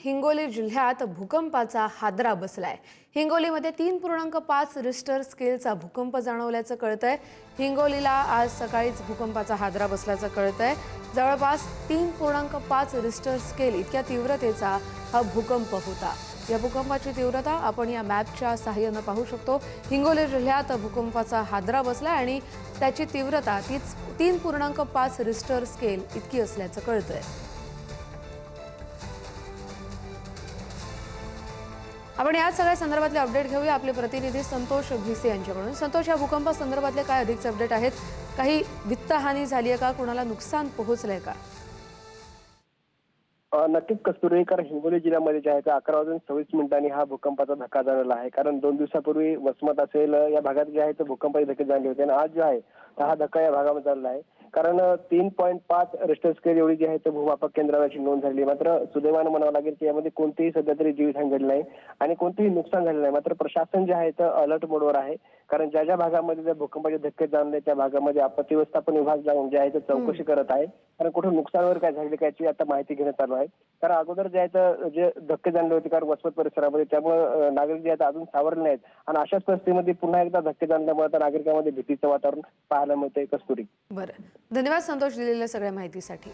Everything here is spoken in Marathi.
हिंगोली जिल्ह्यात भूकंपाचा हादरा बसलाय। हिंगोलीमध्ये 3.5 रिश्टर स्केलचा भूकंप जाणवल्याचं कळतंय। हिंगोलीला आज सकाळीच भूकंपाचा हादरा बसल्याचं कळतंय। जवळपास 3.5 रिश्टर स्केल इतक्या तीव्रतेचा हा भूकंप होता। या भूकंपाची तीव्रता आपण या मॅपच्या सहाय्याने पाहू शकतो। हिंगोली जिल्ह्यात भूकंपाचा हादरा बसलाय आणि त्याची तीव्रता 3.5 रिश्टर स्केल इतकी असल्याचं कळतंय। आपण या सगळ्या संदर्भातले अपडेट घेऊया आपले प्रतिनिधी संतोष भिसे यांच्याकडून। संतोष, या भूकंपासंदर्भातले काय अधिकचे अपडेट आहेत? काही वित्तहानी झाली आहे का? कोणाला नुकसान पोहोचलंय का? नक्कीच कस्तुरी, कारण हिंगोली जिल्ह्यामध्ये जे आहे ते 11:26 हा भूकंपाचा धक्का जाणवला आहे। कारण 2 दिवसापूर्वी वसमत असेल या भागात जे आहे ते भूकंपाचे धक्के जाणले होते आणि आज जे आहे हा धक्का या भागामध्ये झालेला आहे। कारण 3.5 रिश्टर स्केल एवढी जी आहे ते भूमापक केंद्राची नोंद झाली। मात्र सुदैवानं म्हणावं लागेल की यामध्ये कोणतीही सध्या तरी जीवितहानी झाली नाही आणि कोणतेही नुकसान झाले नाही। मात्र प्रशासन जे आहे ते अलर्ट मोडवर आहे, कारण ज्या ज्या भागामध्ये भूकंपाचे धक्के जाणले त्या भागामध्ये आपत्ती व्यवस्थापन विभाग जाऊन जे आहे ते चौकशी करत आहे। कारण कुठे नुकसान वगैरे काय झाले याची आता माहिती घेण्यात चालू आहे। कारण अगोदर जे आहे तर जे धक्के जाणले होते कारण वसमत परिसरामध्ये, त्यामुळे नागरिक जे आहेत अजून सावरले नाहीत आणि अशाच परिस्थितीमध्ये पुन्हा एकदा धक्के जाणल्यामुळे तर नागरिकांमध्ये भीतीचं वातावरण पाहायला मिळतंय कस्तुरी। बरं, धन्यवाद संतोष दिलेल्या सगळ्या माहितीसाठी।